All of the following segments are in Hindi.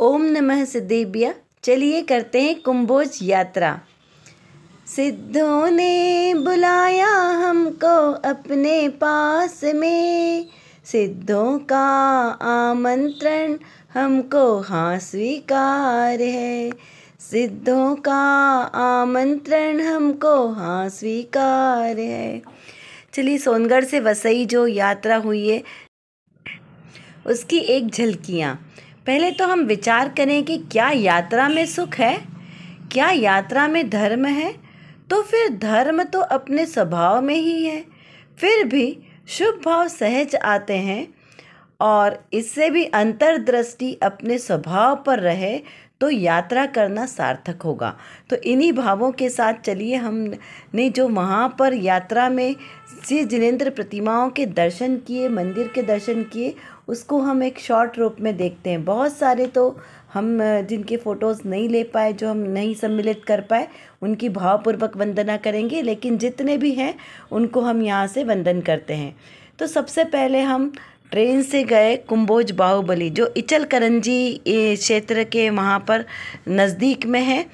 ओम नमः सिद्धेभ्य। चलिए करते हैं कुंभोज यात्रा। सिद्धों ने बुलाया हमको अपने पास में, सिद्धों का आमंत्रण हमको हाँ स्वीकार है, सिद्धों का आमंत्रण हमको हाँ स्वीकार है। चलिए सोनगढ़ से वसई जो यात्रा हुई है उसकी एक झलकियाँ। पहले तो हम विचार करें कि क्या यात्रा में सुख है, क्या यात्रा में धर्म है। तो फिर धर्म तो अपने स्वभाव में ही है, फिर भी शुभ भाव सहज आते हैं और इससे भी अंतर्दृष्टि अपने स्वभाव पर रहे तो यात्रा करना सार्थक होगा। तो इन्हीं भावों के साथ चलिए हमने जो वहाँ पर यात्रा में श्री जिनेंद्र प्रतिमाओं के दर्शन किए, मंदिर के दर्शन किए, उसको हम एक शॉर्ट रूप में देखते हैं। बहुत सारे तो हम जिनके फ़ोटोज़ नहीं ले पाए, जो हम नहीं सम्मिलित कर पाए, उनकी भावपूर्वक वंदना करेंगे, लेकिन जितने भी हैं उनको हम यहाँ से वंदन करते हैं। तो सबसे पहले हम ट्रेन से गए कुंभोज बाहुबली, जो इचलकरंजी क्षेत्र के वहाँ पर नज़दीक में है,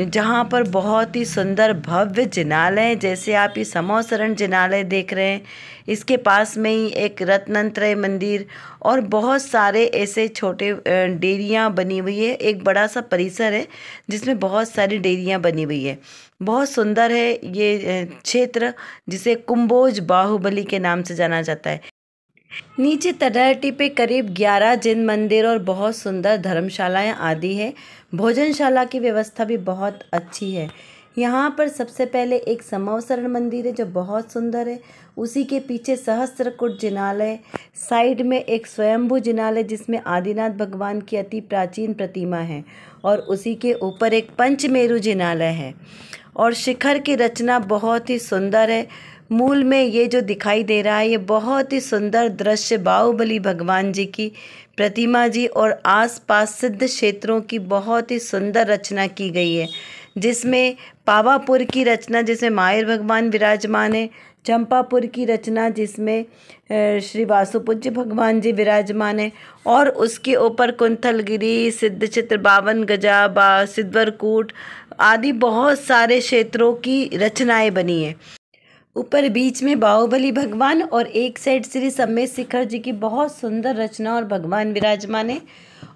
जहाँ पर बहुत ही सुंदर भव्य जिनालय, जैसे आप ये समौसरण जिनालय देख रहे हैं, इसके पास में ही एक रत्नत्रय मंदिर और बहुत सारे ऐसे छोटे डेयरियाँ बनी हुई है। एक बड़ा सा परिसर है जिसमें बहुत सारी डेयरियाँ बनी हुई है। बहुत सुंदर है ये क्षेत्र, जिसे कुंभोज बाहुबली के नाम से जाना जाता है। नीचे तलहटी पे करीब 11 जिन मंदिर और बहुत सुंदर धर्मशालाएं आदि है। भोजनशाला की व्यवस्था भी बहुत अच्छी है। यहाँ पर सबसे पहले एक समौसरण मंदिर है जो बहुत सुंदर है। उसी के पीछे सहस्त्रकूट जिनालय, साइड में एक स्वयंभू जिनालय जिसमें आदिनाथ भगवान की अति प्राचीन प्रतिमा है, और उसी के ऊपर एक पंचमेरु जिनालय है। और शिखर की रचना बहुत ही सुंदर है। मूल में ये जो दिखाई दे रहा है ये बहुत ही सुंदर दृश्य बाहुबली भगवान जी की प्रतिमा जी और आसपास सिद्ध क्षेत्रों की बहुत ही सुंदर रचना की गई है, जिसमें पावापुर की रचना जिसमें मायर भगवान विराजमान है, चंपापुर की रचना जिसमें श्री वासुपूज्य भगवान जी विराजमान है, और उसके ऊपर कुंथलगिरी, सिद्धचित्र, 52 गजा, सिद्धवरकूट आदि बहुत सारे क्षेत्रों की रचनाएं बनी है। ऊपर बीच में बाहुबली भगवान और एक साइड श्री सम्मेत शिखर जी की बहुत सुंदर रचना और भगवान विराजमान है,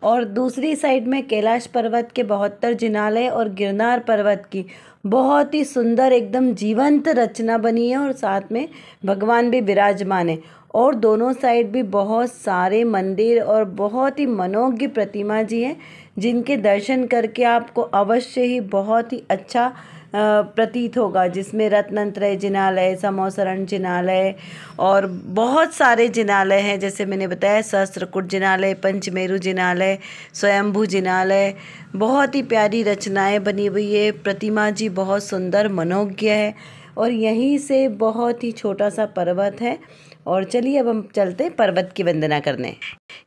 और दूसरी साइड में कैलाश पर्वत के 72 जिनालय और गिरनार पर्वत की बहुत ही सुंदर एकदम जीवंत रचना बनी है, और साथ में भगवान भी विराजमान है। और दोनों साइड भी बहुत सारे मंदिर और बहुत ही मनोज्ञ प्रतिमा जी हैं, जिनके दर्शन करके आपको अवश्य ही बहुत ही अच्छा प्रतीत होगा, जिसमें रत्नत्रय जिनालय, समौसरण जिनालय और बहुत सारे जिनालय हैं। जैसे मैंने बताया सहस्त्रकूट जिनालय, पंचमेरु जिनालय, स्वयंभू जिनालय, बहुत ही प्यारी रचनाएं बनी हुई है। प्रतिमा जी बहुत सुंदर मनोज्ञ है, और यहीं से बहुत ही छोटा सा पर्वत है। और चलिए अब हम चलते हैं पर्वत की वंदना करने।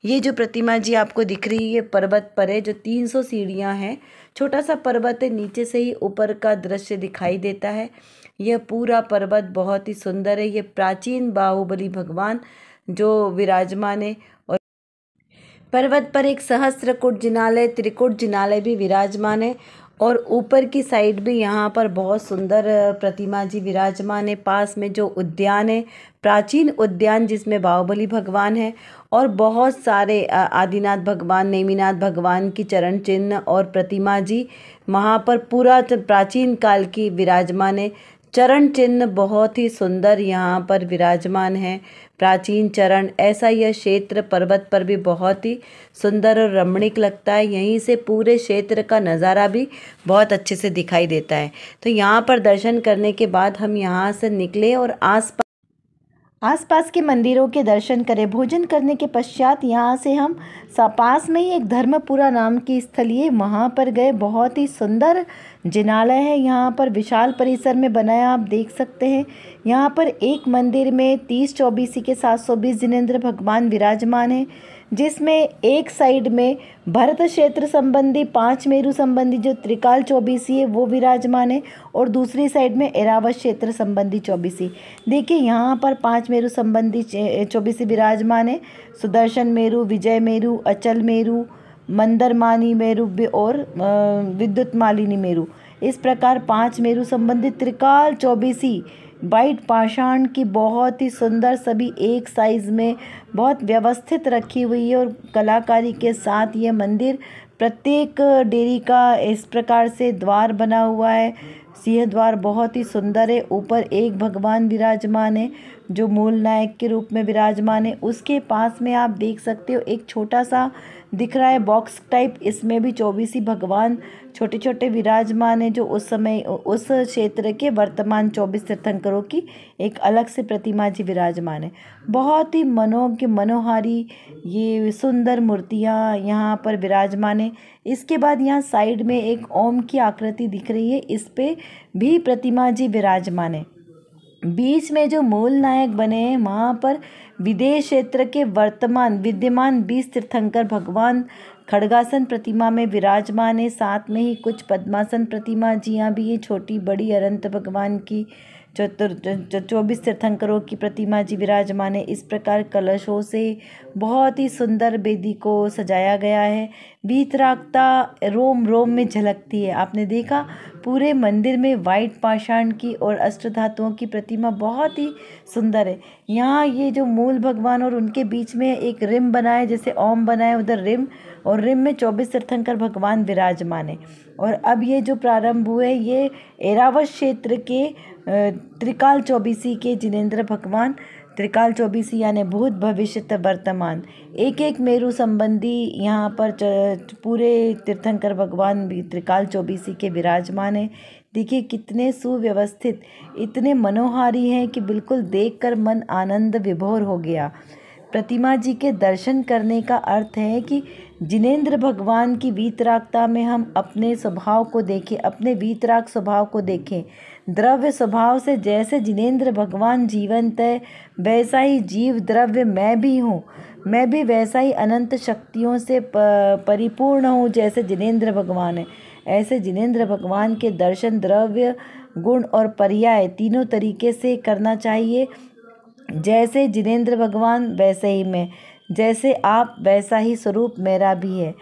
ये जो प्रतिमा जी आपको दिख रही है पर्वत पर है, जो 300 सीढ़ियाँ हैं। छोटा सा पर्वत है, नीचे से ही ऊपर का दृश्य दिखाई देता है। यह पूरा पर्वत बहुत ही सुंदर है। ये प्राचीन बाहुबली भगवान जो विराजमान है, और पर्वत पर एक सहस्त्रकूट जिनालय, त्रिकूट जिनालय भी विराजमान है, और ऊपर की साइड भी यहाँ पर बहुत सुंदर प्रतिमा जी विराजमान है। पास में जो उद्यान है, प्राचीन उद्यान जिसमें बाहुबली भगवान है, और बहुत सारे आदिनाथ भगवान, नेमिनाथ भगवान की चरण चिन्ह और प्रतिमा जी वहाँ पर पूरा प्राचीन काल की विराजमान है। चरण चिन्ह बहुत ही सुंदर यहाँ पर विराजमान है, प्राचीन चरण। ऐसा यह क्षेत्र पर्वत पर भी बहुत ही सुंदर और रमणीक लगता है। यहीं से पूरे क्षेत्र का नज़ारा भी बहुत अच्छे से दिखाई देता है। तो यहाँ पर दर्शन करने के बाद हम यहाँ से निकले और आसपास के मंदिरों के दर्शन करें। भोजन करने के पश्चात यहाँ से हम पास में ही एक धर्मपुरा नाम की स्थल है, वहाँ पर गए। बहुत ही सुंदर जिनालय है, यहाँ पर विशाल परिसर में बनाया, आप देख सकते हैं। यहाँ पर एक मंदिर में 30-24 के 720 जिनेंद्र भगवान विराजमान है, जिसमें एक साइड में भरत क्षेत्र संबंधी 5 मेरु संबंधी जो त्रिकाल 24 है वो विराजमान है, और दूसरी साइड में एरावत क्षेत्र संबंधी 24। देखिए यहाँ पर 5 मेरु संबंधी 24 विराजमान है। सुदर्शन मेरु, विजय मेरु, अचल मेरु, मंदरमानी मेरु और विद्युत मालिनी मेरु। इस प्रकार 5 मेरु संबंधित त्रिकाल चौबीसी वाइट पाषाण की बहुत ही सुंदर, सभी एक साइज में बहुत व्यवस्थित रखी हुई है और कलाकारी के साथ ये मंदिर प्रत्येक डेरी का इस प्रकार से द्वार बना हुआ है। सिंह द्वार बहुत ही सुंदर है। ऊपर एक भगवान विराजमान है जो मूल नायक के रूप में विराजमान है। उसके पास में आप देख सकते हो एक छोटा सा दिख रहा है बॉक्स टाइप, इसमें भी 24 भगवान छोटे छोटे विराजमान है, जो उस समय उस क्षेत्र के वर्तमान 24 तीर्थंकरों की एक अलग से प्रतिमा जी विराजमान है। बहुत ही मनोज्ञ मनोहारी ये सुंदर मूर्तियाँ यहाँ पर विराजमान है। इसके बाद यहाँ साइड में एक ओम की आकृति दिख रही है, इस पे भी प्रतिमा जी विराजमान है। बीच में जो मूल नायक बने हैं वहाँ पर विदेश क्षेत्र के वर्तमान विद्यमान 20 तीर्थंकर भगवान खड्गासन प्रतिमा में विराजमान है। साथ में ही कुछ पद्मासन प्रतिमा जियाँ भी है, छोटी बड़ी अनंत भगवान की 24 तीर्थंकरों की प्रतिमा जी विराजमान है। इस प्रकार कलशों से बहुत ही सुंदर वेदी को सजाया गया है। वीतरागता रोम रोम में झलकती है। आपने देखा पूरे मंदिर में वाइट पाषाण की और अष्टधातुओं की प्रतिमा बहुत ही सुंदर है। यहाँ ये जो मूल भगवान और उनके बीच में एक रिम बना है, जैसे ओम बना है उधर रिम, और रिम में 24 तीर्थंकर भगवान विराजमान है। और अब ये जो प्रारंभ हुए ये एरावत क्षेत्र के त्रिकाल चौबीसी के जिनेंद्र भगवान, त्रिकाल चौबीसी यानी भूत भविष्य वर्तमान, एक एक मेरु संबंधी यहाँ पर पूरे तीर्थंकर भगवान भी त्रिकाल चौबीसी के विराजमान है। देखिए कितने सुव्यवस्थित, इतने मनोहारी हैं कि बिल्कुल देखकर मन आनंद विभोर हो गया। प्रतिमा जी के दर्शन करने का अर्थ है कि जिनेंद्र भगवान की वीतरागता में हम अपने स्वभाव को देखें, अपने वीतराग स्वभाव को देखें। द्रव्य स्वभाव से जैसे जिनेंद्र भगवान जीवंत है, वैसा ही जीव द्रव्य मैं भी हूँ। मैं भी वैसा ही अनंत शक्तियों से परिपूर्ण हूँ जैसे जिनेंद्र भगवान है। ऐसे जिनेंद्र भगवान के दर्शन द्रव्य, गुण और पर्याय तीनों तरीके से करना चाहिए। जैसे जिनेंद्र भगवान वैसे ही मैं, जैसे आप वैसा ही स्वरूप मेरा भी है।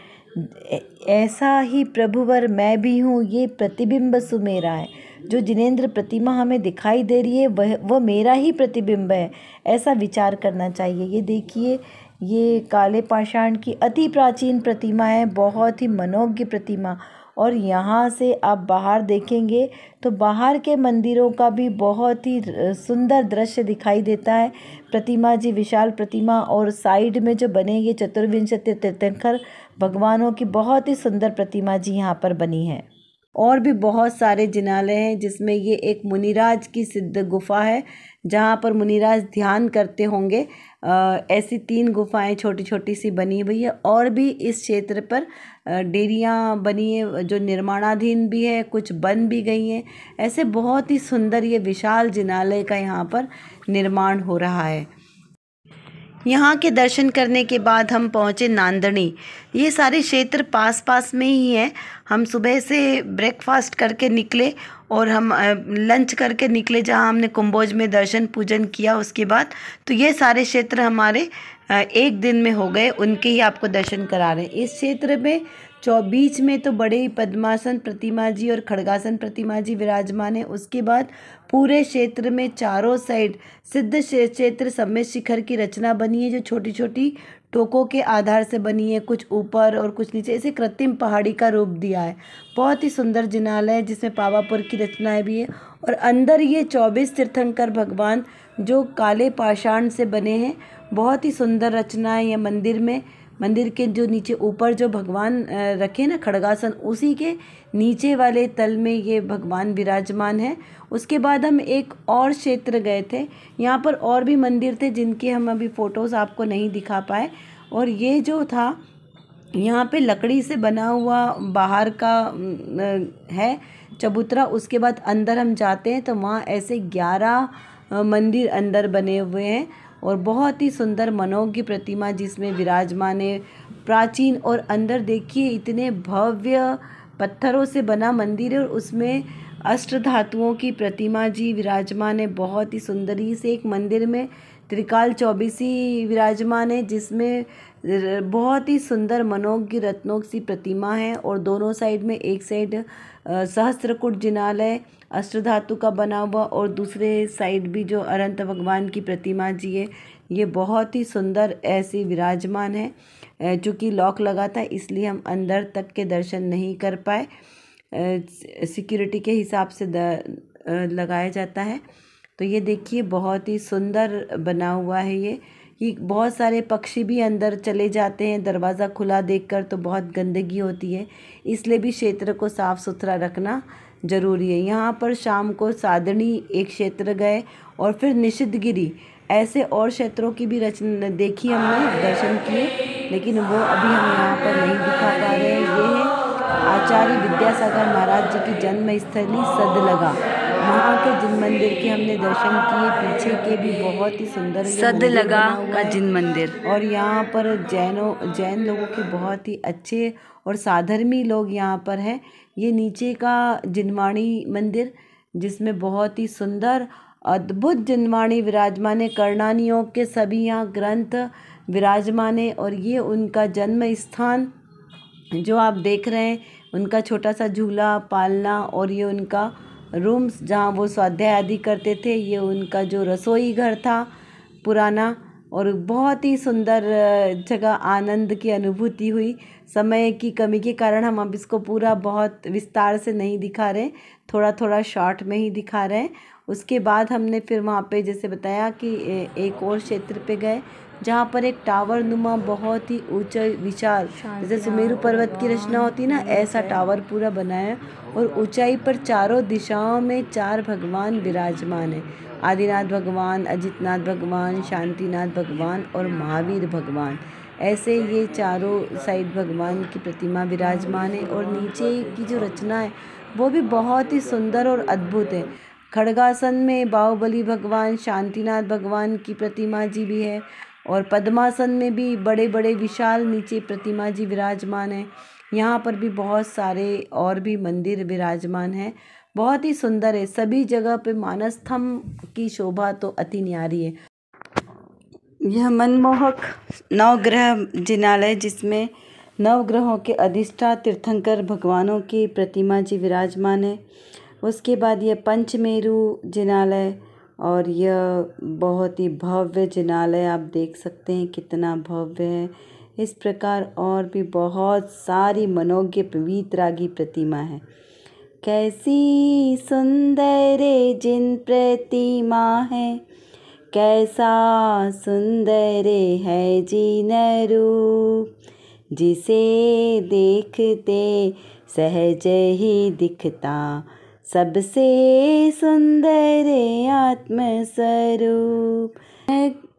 ऐसा ही प्रभुवर मैं भी हूँ, ये प्रतिबिंब सुमेरा है। जो जिनेंद्र प्रतिमा हमें दिखाई दे रही है वह मेरा ही प्रतिबिंब है, ऐसा विचार करना चाहिए। ये देखिए ये काले पाषाण की अति प्राचीन प्रतिमा है, बहुत ही मनोज्ञ प्रतिमा। और यहाँ से आप बाहर देखेंगे तो बाहर के मंदिरों का भी बहुत ही सुंदर दृश्य दिखाई देता है। प्रतिमा जी विशाल प्रतिमा, और साइड में जो बने ये चतुर्विंशति तीर्थंकर भगवानों की बहुत ही सुंदर प्रतिमा जी यहाँ पर बनी है। और भी बहुत सारे जिनालय हैं जिसमें ये एक मुनिराज की सिद्ध गुफा है जहाँ पर मुनिराज ध्यान करते होंगे। ऐसी 3 गुफाएं छोटी छोटी सी बनी हुई है। और भी इस क्षेत्र पर डेरियाँ बनी है जो निर्माणाधीन भी है, कुछ बन भी गई हैं। ऐसे बहुत ही सुंदर ये विशाल जिनालय का यहाँ पर निर्माण हो रहा है। यहाँ के दर्शन करने के बाद हम पहुँचे नांदनी। ये सारे क्षेत्र पास पास में ही हैं। हम सुबह से ब्रेकफास्ट करके निकले और हम लंच करके निकले, जहाँ हमने कुंभोज में दर्शन पूजन किया। उसके बाद तो ये सारे क्षेत्र हमारे एक दिन में हो गए, उनके ही आपको दर्शन करा रहे हैं। इस क्षेत्र में बीच में तो बड़े ही पद्मासन प्रतिमा जी और खड्गासन प्रतिमा जी विराजमान है। उसके बाद पूरे क्षेत्र में चारों साइड सिद्ध क्षेत्र समेत शिखर की रचना बनी है, जो छोटी छोटी टोकों के आधार से बनी है, कुछ ऊपर और कुछ नीचे, इसे कृत्रिम पहाड़ी का रूप दिया है। बहुत ही सुंदर जिनालय है जिसमें पावापुर की रचनाएं भी है। और अंदर ये 24 तीर्थंकर भगवान जो काले पाषाण से बने हैं, बहुत ही सुंदर रचना है। ये मंदिर के जो नीचे ऊपर जो भगवान रखे ना खड्गासन, उसी के नीचे वाले तल में ये भगवान विराजमान है। उसके बाद हम एक और क्षेत्र गए थे, यहाँ पर और भी मंदिर थे जिनके हम अभी फ़ोटोज़ आपको नहीं दिखा पाए। और ये जो था यहाँ पे लकड़ी से बना हुआ बाहर का है चबूतरा। उसके बाद अंदर हम जाते हैं तो वहाँ ऐसे 11 मंदिर अंदर बने हुए हैं और बहुत ही सुंदर मनोज्ञ प्रतिमा जिसमें विराजमान है, प्राचीन। और अंदर देखिए इतने भव्य पत्थरों से बना मंदिर है और उसमें अष्टधातुओं की प्रतिमा जी विराजमान है। बहुत ही सुंदर ही से एक मंदिर में त्रिकाल चौबीसी विराजमान है, जिसमें बहुत ही सुंदर मनोज्ञ रत्नों सी प्रतिमा है। और दोनों साइड में, एक साइड सहस्त्रकुट जिनालय अष्टधातु का बना हुआ और दूसरे साइड भी जो अनंत भगवान की प्रतिमा जी है, ये बहुत ही सुंदर ऐसी विराजमान है। चूँकि लॉक लगा था इसलिए हम अंदर तक के दर्शन नहीं कर पाए, सिक्योरिटी के हिसाब से लगाया जाता है। तो ये देखिए बहुत ही सुंदर बना हुआ है ये बहुत सारे पक्षी भी अंदर चले जाते हैं दरवाज़ा खुला देखकर, तो बहुत गंदगी होती है, इसलिए भी क्षेत्र को साफ़ सुथरा रखना ज़रूरी है। यहाँ पर शाम को सादनी एक क्षेत्र गए और फिर निषिद्धगिरी, ऐसे और क्षेत्रों की भी रचना देखी हमने, दर्शन किए, लेकिन वो अभी हम यहाँ पर नहीं दिखा पा रहे हैं। ये है आचार्य विद्यासागर महाराज जी की जन्म स्थली सदलगा, वहाँ के जिन मंदिर के हमने दर्शन किए, पीछे के भी बहुत ही सुंदर सदलगा का जिन मंदिर। और यहाँ पर जैन लोगों के बहुत ही अच्छे और साधर्मी लोग यहाँ पर हैं। ये नीचे का जिनवाणी मंदिर, जिसमें बहुत ही सुंदर अद्भुत जिनवाणी विराजमान है, कर्णानियों के सभी यहाँ ग्रंथ विराजमान है। और ये उनका जन्म स्थान जो आप देख रहे हैं, उनका छोटा सा झूला पालना, और ये उनका रूम्स जहाँ वो स्वाध्याय आदि करते थे, ये उनका जो रसोई घर था पुराना, और बहुत ही सुंदर जगह, आनंद की अनुभूति हुई। समय की कमी के कारण हम अब इसको पूरा बहुत विस्तार से नहीं दिखा रहे, थोड़ा थोड़ा शॉर्ट में ही दिखा रहे हैं। उसके बाद हमने फिर वहाँ पे जैसे बताया कि एक और क्षेत्र पे गए जहाँ पर एक टावर नुमा बहुत ही ऊंचा विशाल, जैसे सुमेरु पर्वत की रचना होती है ना, ऐसा टावर पूरा बनाया। और ऊंचाई पर चारों दिशाओं में 4 भगवान विराजमान है, आदिनाथ भगवान, अजितनाथ भगवान, शांतिनाथ भगवान और महावीर भगवान। ऐसे ये चारों साइड भगवान की प्रतिमा विराजमान है। और नीचे की जो रचना है वो भी बहुत ही सुंदर और अद्भुत है। खड़गासन में बाहुबली भगवान, शांतिनाथ भगवान की प्रतिमा जी भी है, और पद्मासन में भी बड़े बड़े विशाल नीचे प्रतिमा जी विराजमान है। यहाँ पर भी बहुत सारे और भी मंदिर विराजमान हैं, बहुत ही सुंदर है। सभी जगह पे मानसस्थंभ की शोभा तो अति न्यारी है। यह मनमोहक नवग्रह जिनालय, जिसमें नवग्रहों के अधिष्ठा तीर्थंकर भगवानों की प्रतिमा जी विराजमान है। उसके बाद यह पंचमेरु जिनालय, और यह बहुत ही भव्य जिनालय, आप देख सकते हैं कितना भव्य है। इस प्रकार और भी बहुत सारी मनोज्ञ पवित्रागी प्रतिमा है। कैसी सुंदर जिन प्रतिमा है, कैसा सुंदर है जिन रूप, जिसे देखते सहज ही दिखता सबसे सुंदर आत्मस्वरूप।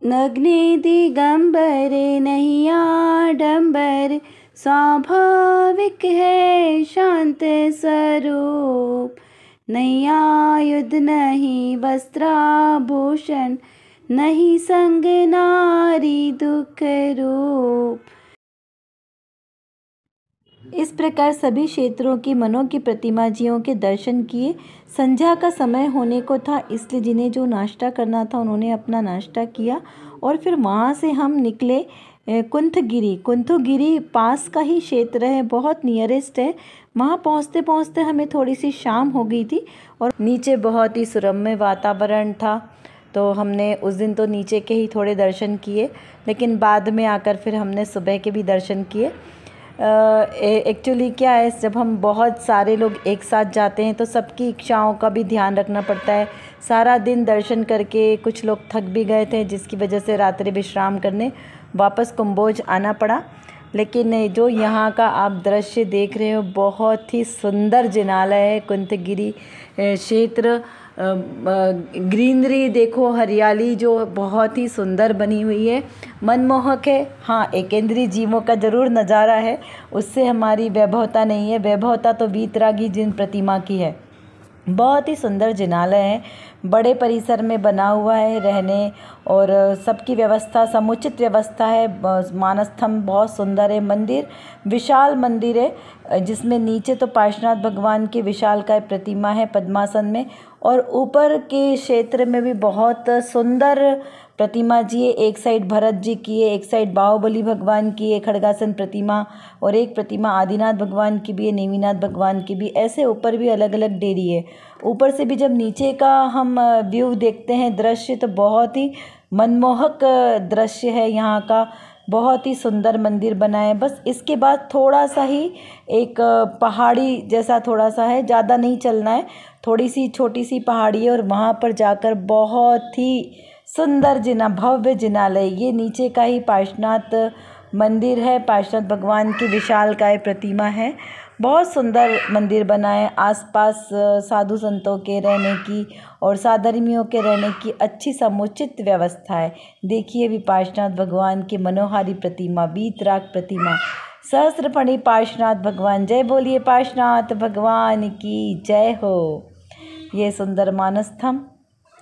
नग्ने दिगंबर नहीं आडंबर, स्वाभाविक है शांत स्वरूप। नहीं आयुध नहीं वस्त्राभूषण, नहीं संग नारी दुख रूप। इस प्रकार सभी क्षेत्रों की मनोज्ञ प्रतिमा जियों के दर्शन किए। संध्या का समय होने को था, इसलिए जिन्हें जो नाश्ता करना था उन्होंने अपना नाश्ता किया। और फिर वहाँ से हम निकले कुंथगिरी पास का ही क्षेत्र है, बहुत नियरेस्ट है। वहाँ पहुँचते पहुँचते हमें थोड़ी सी शाम हो गई थी, और नीचे बहुत ही सुरम्य वातावरण था, तो हमने उस दिन तो नीचे के ही थोड़े दर्शन किए, लेकिन बाद में आकर फिर हमने सुबह के भी दर्शन किए। एक्चुअली क्या है, जब हम बहुत सारे लोग एक साथ जाते हैं तो सबकी इच्छाओं का भी ध्यान रखना पड़ता है। सारा दिन दर्शन करके कुछ लोग थक भी गए थे, जिसकी वजह से रात्रि विश्राम करने वापस कुंभोज आना पड़ा। लेकिन जो यहाँ का आप दृश्य देख रहे हो, बहुत ही सुंदर जिनालय है कुंथगिरी क्षेत्र। ग्रीनरी देखो, हरियाली जो बहुत ही सुंदर बनी हुई है, मनमोहक है। हाँ, एकेंद्रीय जीवों का ज़रूर नज़ारा है, उससे हमारी वैभवता नहीं है। वैभवता तो वीतरागी जिन प्रतिमा की है। बहुत ही सुंदर जिनालय है, बड़े परिसर में बना हुआ है, रहने और सबकी व्यवस्था, समुचित व्यवस्था है। मानसस्थंभ बहुत सुंदर है। मंदिर विशाल मंदिर है, जिसमें नीचे तो पार्श्वनाथ भगवान की विशालकाय प्रतिमा है पद्मासन में, और ऊपर के क्षेत्र में भी बहुत सुंदर प्रतिमा जी है, एक साइड भरत जी की है, एक साइड बाहुबली भगवान की है खड़गासन प्रतिमा, और एक प्रतिमा आदिनाथ भगवान की भी है, नेमिनाथ भगवान की भी। ऐसे ऊपर भी अलग अलग डेरी है। ऊपर से भी जब नीचे का हम व्यू देखते हैं दृश्य, तो बहुत ही मनमोहक दृश्य है यहाँ का। बहुत ही सुंदर मंदिर बना है। बस इसके बाद थोड़ा सा ही एक पहाड़ी जैसा थोड़ा सा है, ज़्यादा नहीं चलना है, थोड़ी सी छोटी सी पहाड़ी है, और वहाँ पर जाकर बहुत ही सुंदर भव्य जिनालय, ये नीचे का ही पार्श्वनाथ मंदिर है। पार्श्वनाथ भगवान की विशालकाय प्रतिमा है। बहुत सुंदर मंदिर बना है। आसपास साधु संतों के रहने की और साधर्मियों के रहने की अच्छी समुचित व्यवस्था है। देखिए भी पार्श्वनाथ भगवान की मनोहारी प्रतिमा, वीतराग प्रतिमा, सहस्त्रफणी पार्श्वनाथ भगवान। जय बोलिए पार्श्वनाथ भगवान की जय हो। ये सुंदर मानस स्तंभ,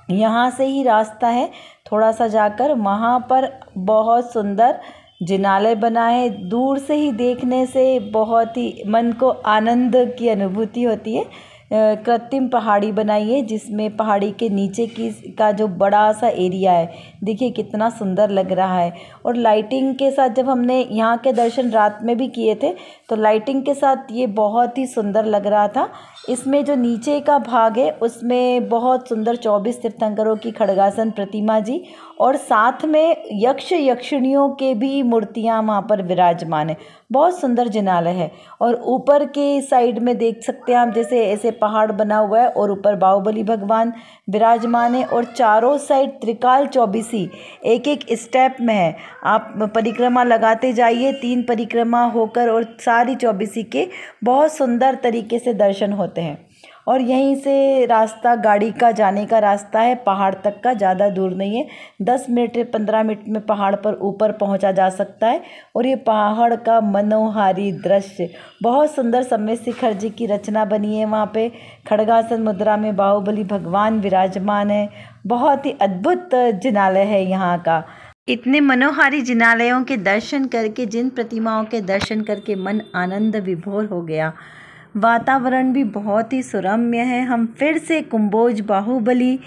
यहाँ से ही रास्ता है थोड़ा सा जाकर, वहाँ पर बहुत सुंदर जिनालय बना है। दूर से ही देखने से बहुत ही मन को आनंद की अनुभूति होती है। कृत्रिम पहाड़ी बनाई है, जिसमें पहाड़ी के नीचे का जो बड़ा सा एरिया है, देखिए कितना सुंदर लग रहा है। और लाइटिंग के साथ जब हमने यहाँ के दर्शन रात में भी किए थे, तो लाइटिंग के साथ ये बहुत ही सुंदर लग रहा था। इसमें जो नीचे का भाग है उसमें बहुत सुंदर 24 तीर्थंकरों की खड़गासन प्रतिमा जी, और साथ में यक्ष यक्षिणियों के भी मूर्तियाँ वहाँ पर विराजमान है। बहुत सुंदर जिनालय है। और ऊपर के साइड में देख सकते हैं आप, जैसे ऐसे पहाड़ बना हुआ है और ऊपर बाहुबली भगवान विराजमान है, और चारों साइड त्रिकाल चौबीसी एक एक स्टेप में है। आप परिक्रमा लगाते जाइए, 3 परिक्रमा होकर, और सारी चौबीसी के बहुत सुंदर तरीके से दर्शन होते हैं। और यहीं से रास्ता गाड़ी का जाने का रास्ता है पहाड़ तक का, ज़्यादा दूर नहीं है। 10 मिनट 15 मिनट में पहाड़ पर ऊपर पहुंचा जा सकता है। और ये पहाड़ का मनोहारी दृश्य, बहुत सुंदर समय शिखर जी की रचना बनी है। वहाँ पे खड़गासन मुद्रा में बाहुबली भगवान विराजमान है। बहुत ही अद्भुत जिनालय है यहाँ का। इतने मनोहारी जिनालयों के दर्शन करके, जिन प्रतिमाओं के दर्शन करके मन आनंद विभोर हो गया। वातावरण भी बहुत ही सुरम्य है। हम फिर से कुंभोज बाहुबली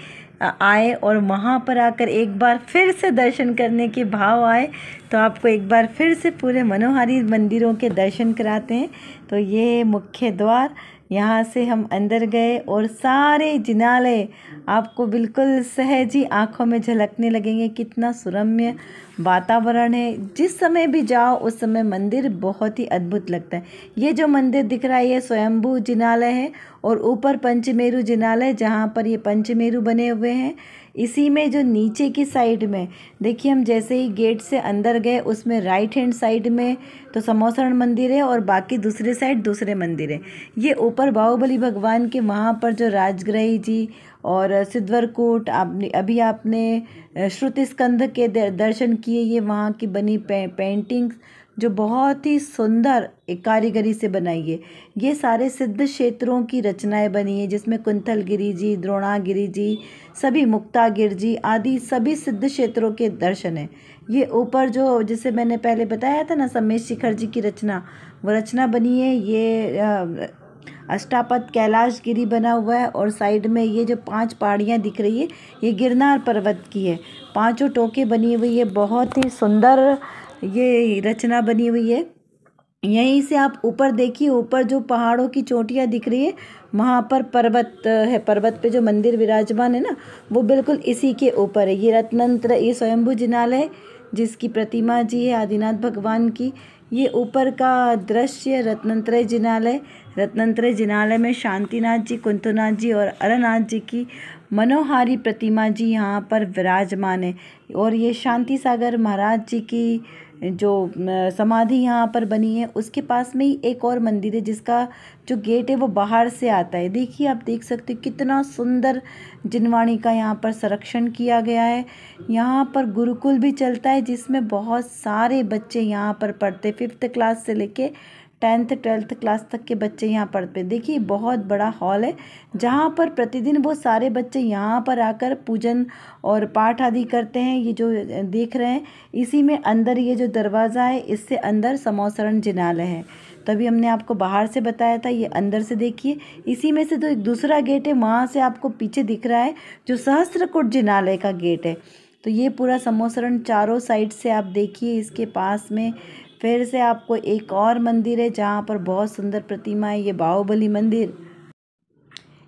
आए, और वहाँ पर आकर एक बार फिर से दर्शन करने के भाव आए। तो आपको एक बार फिर से पूरे मनोहारी मंदिरों के दर्शन कराते हैं। तो ये मुख्य द्वार, यहाँ से हम अंदर गए, और सारे जिनालय आपको बिल्कुल सहज ही आँखों में झलकने लगेंगे। कितना सुरम्य वातावरण है। जिस समय भी जाओ उस समय मंदिर बहुत ही अद्भुत लगता है। ये जो मंदिर दिख रहा है ये स्वयंभू जिनालय है, और ऊपर पंचमेरु जिनालय, जहाँ पर ये पंचमेरु बने हुए हैं। इसी में जो नीचे की साइड में देखिए, हम जैसे ही गेट से अंदर गए उसमें राइट हैंड साइड में तो समोसरण मंदिर है, और बाकी दूसरे साइड दूसरे मंदिर है। ये ऊपर बाहुबली भगवान के वहाँ पर जो राजगृही जी और सिद्धवरकूट, आपने श्रुति स्कंद के दर्शन किए। ये वहाँ की बनी पेंटिंग्स जो बहुत ही सुंदर कारीगरी से बनाई है। ये सारे सिद्ध क्षेत्रों की रचनाएं बनी है, जिसमें कुंथलगिरी जी, द्रोणागिरी जी, सभी मुक्तागिर जी आदि सभी सिद्ध क्षेत्रों के दर्शन है। ये ऊपर जो जिसे मैंने पहले बताया था ना, समय शिखर जी की रचना, वो रचना बनी है। ये अष्टापद कैलाश गिरी बना हुआ है, और साइड में ये जो 5 पहाड़ियाँ दिख रही है ये गिरनार पर्वत की है। 5 टोके बनी हुई है। बहुत ही सुंदर ये रचना बनी हुई है। यहीं से आप ऊपर देखिए, ऊपर जो पहाड़ों की चोटियाँ दिख रही है वहाँ पर पर्वत है। पर्वत पे जो मंदिर विराजमान है ना, वो बिल्कुल इसी के ऊपर है। ये रत्नंत्र, ये स्वयंभू जिनालय जिसकी प्रतिमा जी है आदिनाथ भगवान की। ये ऊपर का दृश्य रत्नत्रय जिनालय। रत्नत्रय जिनालय में शांतिनाथ जी, कुंथनाथ जी और अरनाथ जी की मनोहारी प्रतिमा जी यहाँ पर विराजमान है। और ये शांति सागर महाराज जी की जो समाधि यहाँ पर बनी है, उसके पास में ही एक और मंदिर है जिसका जो गेट है वो बाहर से आता है। देखिए, आप देख सकते हैं कितना सुंदर जिनवाणी का यहाँ पर संरक्षण किया गया है। यहाँ पर गुरुकुल भी चलता है, जिसमें बहुत सारे बच्चे यहाँ पर पढ़ते, 5th क्लास से लेके 10th 12th क्लास तक के बच्चे यहाँ पढ़ते। देखिए, बहुत बड़ा हॉल है जहाँ पर प्रतिदिन वो सारे बच्चे यहाँ पर आकर पूजन और पाठ आदि करते हैं। ये जो देख रहे हैं, इसी में अंदर ये जो दरवाज़ा है, इससे अंदर समोसरण जिनालय है। तभी हमने आपको बाहर से बताया था, ये अंदर से देखिए। इसी में से तो एक दूसरा गेट है, वहाँ से आपको पीछे दिख रहा है जो सहस्त्रकूट जिनालय का गेट है। तो ये पूरा समोसरण चारों साइड से आप देखिए। इसके पास में फिर से आपको एक और मंदिर है जहाँ पर बहुत सुंदर प्रतिमा है, ये बाहुबली मंदिर।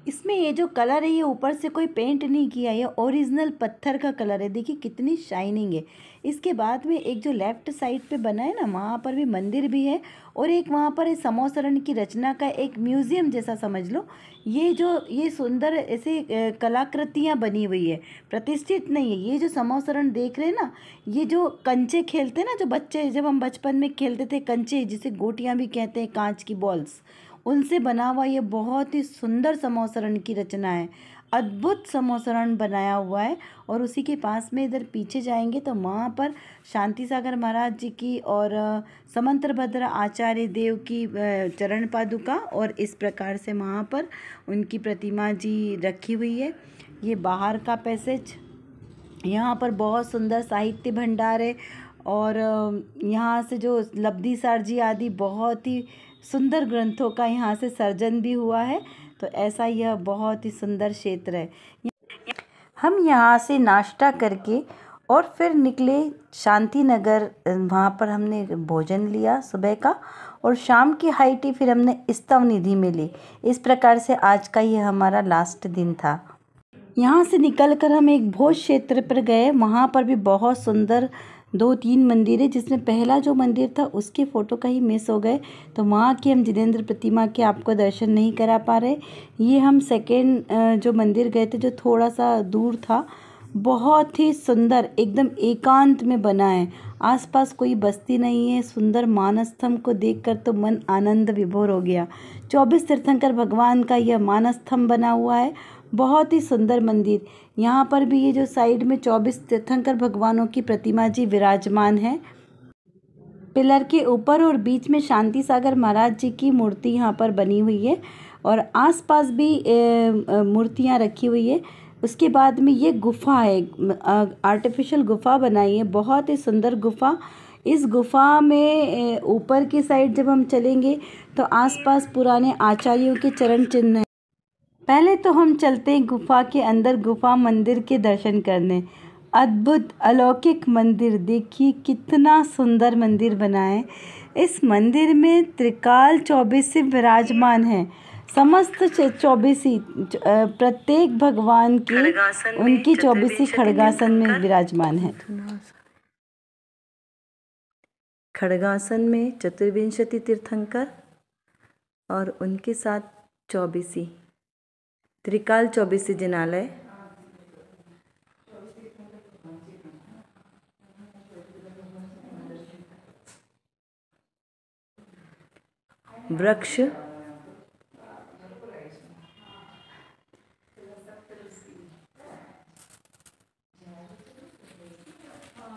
इसमें ये जो कलर है ये ऊपर से कोई पेंट नहीं किया, ये ओरिजिनल पत्थर का कलर है। देखिए कितनी शाइनिंग है। इसके बाद में एक जो लेफ्ट साइड पे बना है ना, वहाँ पर भी मंदिर भी है और एक वहाँ पर इस समोसरण की रचना का एक म्यूजियम जैसा समझ लो। ये सुंदर ऐसे कलाकृतियाँ बनी हुई है, प्रतिष्ठित नहीं है। ये जो समोसरण देख रहे हैं ना, ये जो कंचे खेलते हैं ना, जो बच्चे जब हम बचपन में खेलते थे, कंचे जिसे गोटियाँ भी कहते हैं, कांच की बॉल्स, उनसे बना हुआ ये बहुत ही सुंदर समोसरण की रचना है। अद्भुत समोसरण बनाया हुआ है। और उसी के पास में इधर पीछे जाएंगे तो वहाँ पर शांति सागर महाराज जी की और समंतभद्र आचार्य देव की चरण पादुका और इस प्रकार से वहाँ पर उनकी प्रतिमा जी रखी हुई है। ये बाहर का पैसेज, यहाँ पर बहुत सुंदर साहित्य भंडार है और यहाँ से जो लब्धिसार जी आदि बहुत ही सुंदर ग्रंथों का यहाँ से सर्जन भी हुआ है। तो ऐसा यह बहुत ही सुंदर क्षेत्र है। हम यहाँ से नाश्ता करके और फिर निकले शांति नगर। वहाँ पर हमने भोजन लिया सुबह का और शाम की हाई टी फिर हमने स्तव निधि में ली। इस प्रकार से आज का ये हमारा लास्ट दिन था। यहाँ से निकलकर हम एक भोज क्षेत्र पर गए। वहाँ पर भी बहुत सुंदर 2-3 मंदिर है, जिसमें पहला जो मंदिर था उसके फ़ोटो का ही मिस हो गए, तो वहाँ की हम जिनेंद्र प्रतिमा के आपको दर्शन नहीं करा पा रहे। ये हम सेकेंड जो मंदिर गए थे जो थोड़ा सा दूर था, बहुत ही सुंदर एकदम एकांत में बना है, आसपास कोई बस्ती नहीं है। सुंदर मानस्तंभ को देखकर तो मन आनंद विभोर हो गया। 24 तीर्थंकर भगवान का यह मानस्तंभ बना हुआ है, बहुत ही सुंदर मंदिर। यहाँ पर भी ये जो साइड में 24 तीर्थंकर भगवानों की प्रतिमा जी विराजमान है पिलर के ऊपर, और बीच में शांति सागर महाराज जी की मूर्ति यहाँ पर बनी हुई है और आसपास भी मूर्तियाँ रखी हुई है। उसके बाद में ये गुफा है, आर्टिफिशियल गुफा बनाई है, बहुत ही सुंदर गुफा। इस गुफा में ऊपर की साइड जब हम चलेंगे तो आसपास पुराने आचार्यों के चरण चिन्ह हैं। पहले तो हम चलते हैं गुफा के अंदर, गुफा मंदिर के दर्शन करने। अद्भुत अलौकिक मंदिर, देखिए कितना सुंदर मंदिर बना है। इस मंदिर में त्रिकाल 24 विराजमान है, समस्त 24 प्रत्येक भगवान की उनकी 24 खड़गासन में विराजमान है। खड़गासन में चतुर्विंशति तीर्थंकर और उनके साथ 24 त्रिकाल 24 जिनालय। वृक्ष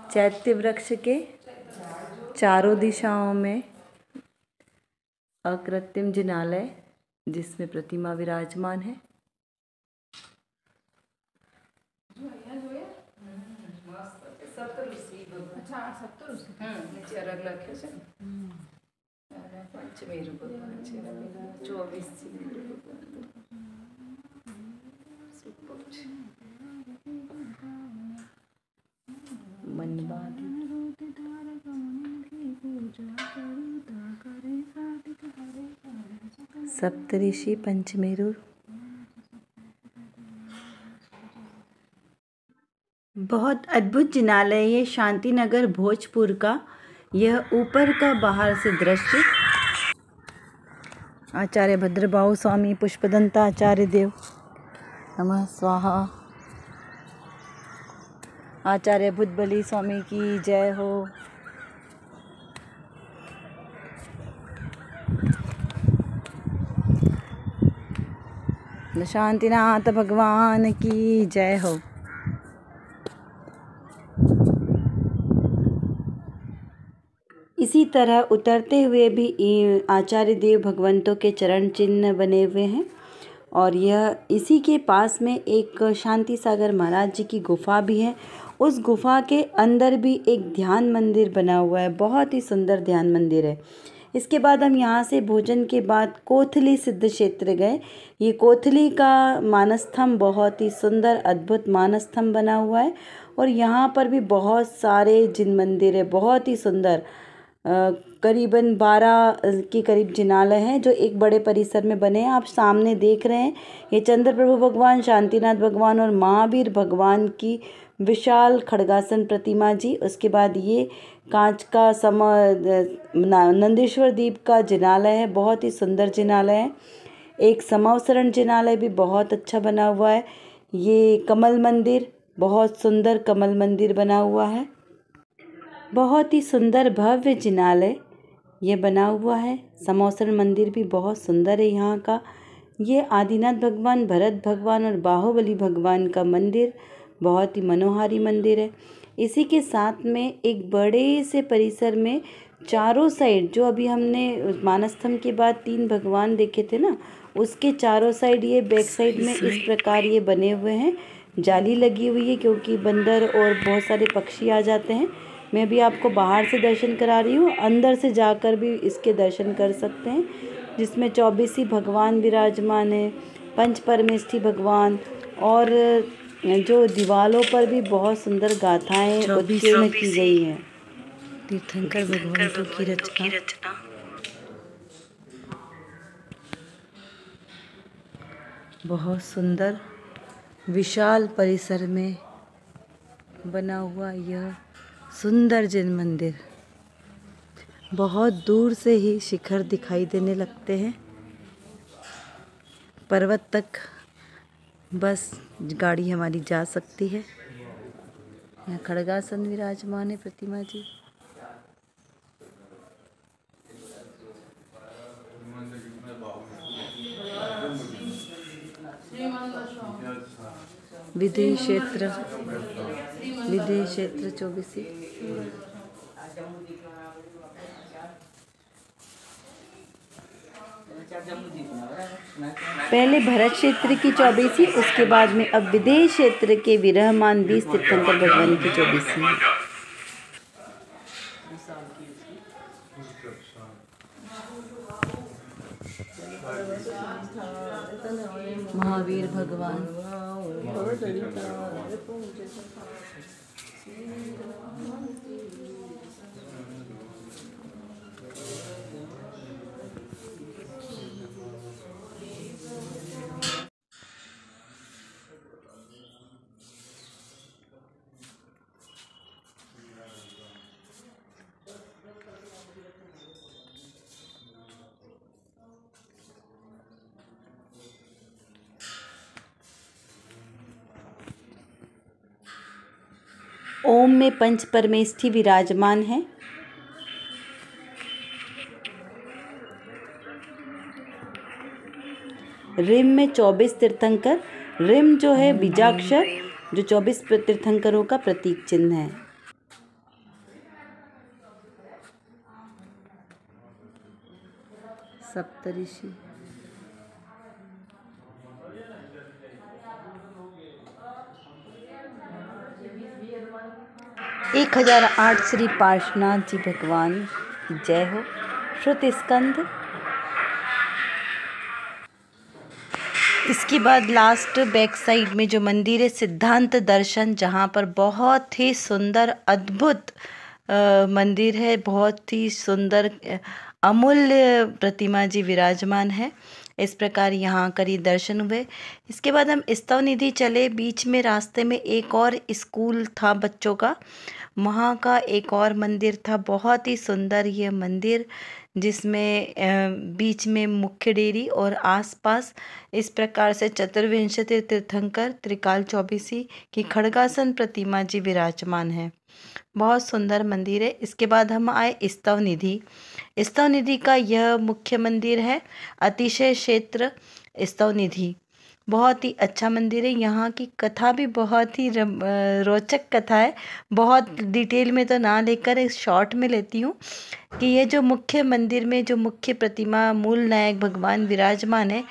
चैत्य वृक्ष के चारों दिशाओं में अकृत्रिम जिनालय जिसमें प्रतिमा विराजमान है। सप्तऋषि पंचमेरु। बहुत अद्भुत जिनालय है ये शांति नगर भोजपुर का। यह ऊपर का बाहर से दृश्य। आचार्य भद्रबाहु स्वामी पुष्पदंता आचार्य देव नमः स्वाहा। आचार्य भुतबली स्वामी की जय हो। शांतिनाथ भगवान की जय हो। इसी तरह उतरते हुए भी आचार्य देव भगवंतों के चरण चिन्ह बने हुए हैं और यह इसी के पास में एक शांति सागर महाराज जी की गुफा भी है। उस गुफा के अंदर भी एक ध्यान मंदिर बना हुआ है, बहुत ही सुंदर ध्यान मंदिर है। इसके बाद हम यहाँ से भोजन के बाद कोथली सिद्ध क्षेत्र गए। ये कोथली का मानस्तंभ बहुत ही सुंदर अद्भुत मानस्तंभ बना हुआ है और यहाँ पर भी बहुत सारे जिन मंदिर है, बहुत ही सुंदर। करीबन 12 के करीब जिनालय हैं जो एक बड़े परिसर में बने हैं। आप सामने देख रहे हैं ये चंद्र प्रभु भगवान, शांतिनाथ भगवान और महावीर भगवान की विशाल खड़गासन प्रतिमा जी। उसके बाद ये कांच का नंदीश्वर द्वीप का जिनालय है, बहुत ही सुंदर जिनालय है। एक समवसरण जिनालय भी बहुत अच्छा बना हुआ है। ये कमल मंदिर, बहुत सुंदर कमल मंदिर बना हुआ है। बहुत ही सुंदर भव्य जिनालय ये बना हुआ है। समवसरण मंदिर भी बहुत सुंदर है यहाँ का। ये आदिनाथ भगवान, भरत भगवान और बाहुबली भगवान का मंदिर बहुत ही मनोहारी मंदिर है। इसी के साथ में एक बड़े से परिसर में चारों साइड, जो अभी हमने मानस्तंभ के बाद 3 भगवान देखे थे ना, उसके चारों साइड ये बैक साइड में इस प्रकार ये बने हुए हैं। जाली लगी हुई है क्योंकि बंदर और बहुत सारे पक्षी आ जाते हैं। मैं भी आपको बाहर से दर्शन करा रही हूँ, अंदर से जाकर भी इसके दर्शन कर सकते हैं, जिसमें 24 भगवान विराजमान है, पंच परमेष्ठी भगवान, और जो दीवालों पर भी बहुत सुंदर गाथाएं उत्कीर्ण की गई हैं। तीर्थंकर भगवंतों की रचना। बहुत सुंदर विशाल परिसर में बना हुआ यह सुंदर जिन मंदिर। बहुत दूर से ही शिखर दिखाई देने लगते हैं। पर्वत तक बस गाड़ी हमारी जा सकती है। यहाँ खड़गासन विराजमान है प्रतिमा जी। विदेश क्षेत्र 24। पहले भरत क्षेत्र की 24, उसके बाद में अब विदेश क्षेत्र के विराजमान 20 तीर्थंकर भगवान की 24। महावीर भगवान। ओम में पंच परमेष्ठी विराजमान है। रिम में 24 तीर्थंकर। रिम जो है बीजाक्षर, जो 24 तीर्थंकरों का प्रतीक चिन्ह है। सप्तऋषि। एक 1008 श्री पार्श्वनाथ जी भगवान की जय हो। श्रुत स्कंद। इसके बाद लास्ट बैक साइड में जो मंदिर है सिद्धांत दर्शन, जहाँ पर बहुत ही सुंदर अद्भुत मंदिर है, बहुत ही सुंदर अमूल्य प्रतिमा जी विराजमान है। इस प्रकार यहाँ करी दर्शन हुए। इसके बाद हम स्तव निधि चले। बीच में रास्ते में एक और स्कूल था बच्चों का, वहाँ का एक और मंदिर था, बहुत ही सुंदर ये मंदिर, जिसमें बीच में मुख्य डेरी और आसपास इस प्रकार से चतुर्विंशति तीर्थंकर त्रिकाल 24 की खड़गासन प्रतिमा जी विराजमान है। बहुत सुंदर मंदिर है। इसके बाद हम आए स्तव निधि। स्तव निधि का यह मुख्य मंदिर है, अतिशय क्षेत्र स्तव निधि। बहुत ही अच्छा मंदिर है। यहाँ की कथा भी बहुत ही रोचक कथा है। बहुत डिटेल में तो ना लेकर इस शॉर्ट में लेती हूँ कि ये जो मुख्य मंदिर में जो मुख्य प्रतिमा मूल नायक भगवान विराजमान है,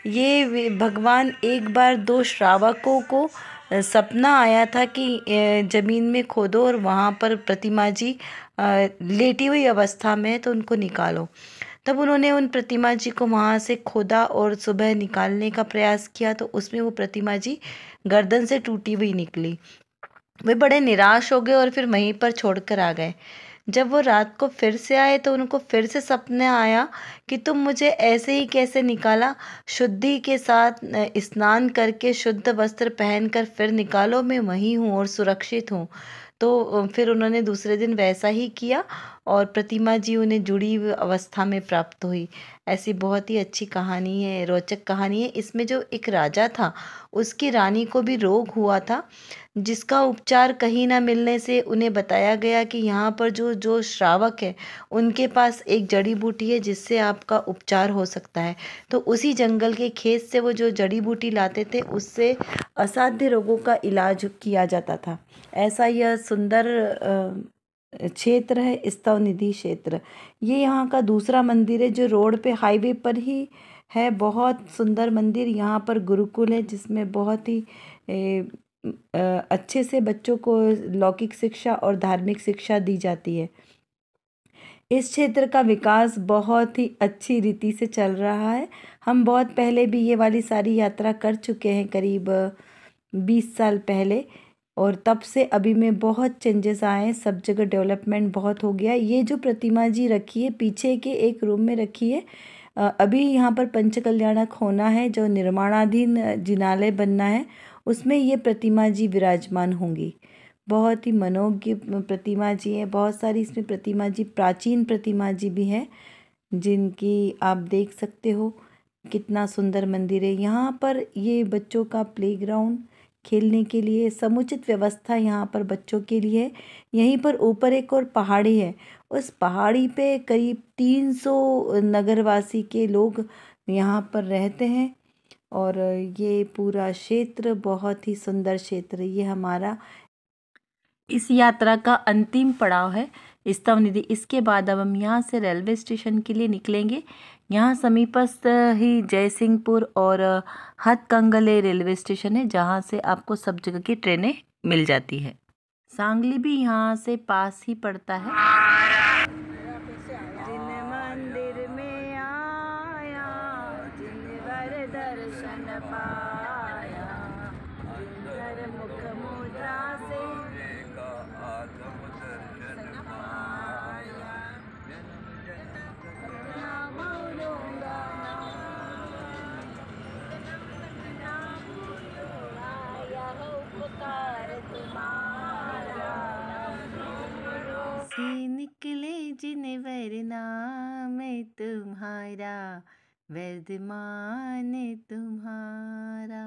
ये भगवान एक बार 2 श्रावकों को सपना आया था कि ज़मीन में खोदो और वहाँ पर प्रतिमा जी लेटी हुई अवस्था में, तो उनको निकालो। तब उन्होंने उन प्रतिमा जी को वहाँ से खोदा और सुबह निकालने का प्रयास किया, तो उसमें वो प्रतिमा जी गर्दन से टूटी हुई निकली। वे बड़े निराश हो गए और फिर वहीं पर छोड़कर आ गए। जब वो रात को फिर से आए तो उनको फिर से सपने आया कि तुम मुझे ऐसे ही कैसे निकाला, शुद्धि के साथ स्नान करके शुद्ध वस्त्र पहनकर फिर निकालो, मैं वहीं हूँ और सुरक्षित हूँ। तो फिर उन्होंने दूसरे दिन वैसा ही किया और प्रतिमा जी उन्हें जुड़ी हुई अवस्था में प्राप्त हुई। ऐसी बहुत ही अच्छी कहानी है, रोचक कहानी है। इसमें जो एक राजा था, उसकी रानी को भी रोग हुआ था, जिसका उपचार कहीं ना मिलने से उन्हें बताया गया कि यहाँ पर जो जो श्रावक है, उनके पास एक जड़ी बूटी है जिससे आपका उपचार हो सकता है। तो उसी जंगल के खेत से वो जो जड़ी बूटी लाते थे, उससे असाध्य रोगों का इलाज किया जाता था। ऐसा यह सुंदर क्षेत्र है स्तव निधि क्षेत्र। ये यहाँ का दूसरा मंदिर है जो रोड पे हाईवे पर ही है। बहुत सुंदर मंदिर। यहाँ पर गुरुकुल है जिसमें बहुत ही अच्छे से बच्चों को लौकिक शिक्षा और धार्मिक शिक्षा दी जाती है। इस क्षेत्र का विकास बहुत ही अच्छी रीति से चल रहा है। हम बहुत पहले भी ये वाली सारी यात्रा कर चुके हैं, करीब 20 साल पहले, और तब से अभी में बहुत चेंजेस आए हैं। सब जगह डेवलपमेंट बहुत हो गया है। ये जो प्रतिमा जी रखी है पीछे के एक रूम में रखी है। अभी यहाँ पर पंचकल्याणक होना है, जो निर्माणाधीन जिनालय बनना है, उसमें ये प्रतिमा जी विराजमान होंगी। बहुत ही मनोज्ञ प्रतिमा जी है। बहुत सारी इसमें प्रतिमा जी, प्राचीन प्रतिमा जी भी हैं, जिनकी आप देख सकते हो। कितना सुंदर मंदिर है। यहाँ पर ये बच्चों का प्लेग्राउंड, खेलने के लिए समुचित व्यवस्था यहाँ पर बच्चों के लिए है। यहीं पर ऊपर एक और पहाड़ी है। उस पहाड़ी पे करीब 300 नगरवासी के लोग यहाँ पर रहते हैं। और ये पूरा क्षेत्र बहुत ही सुंदर क्षेत्र है। ये हमारा इस यात्रा का अंतिम पड़ाव है स्तव निधि। इसके बाद अब हम यहाँ से रेलवे स्टेशन के लिए निकलेंगे। यहाँ समीपस्थ ही जयसिंहपुर और हथकंगले रेलवे स्टेशन है, जहाँ से आपको सब जगह की ट्रेनें मिल जाती है। सांगली भी यहाँ से पास ही पड़ता है। जिन मंदिर में आया, जिनवर दर्शन पाया, जिनवर मुख मुद्रा से से निकले जिनवर नाम तुम्हारा, वर्धमान तुम्हारा।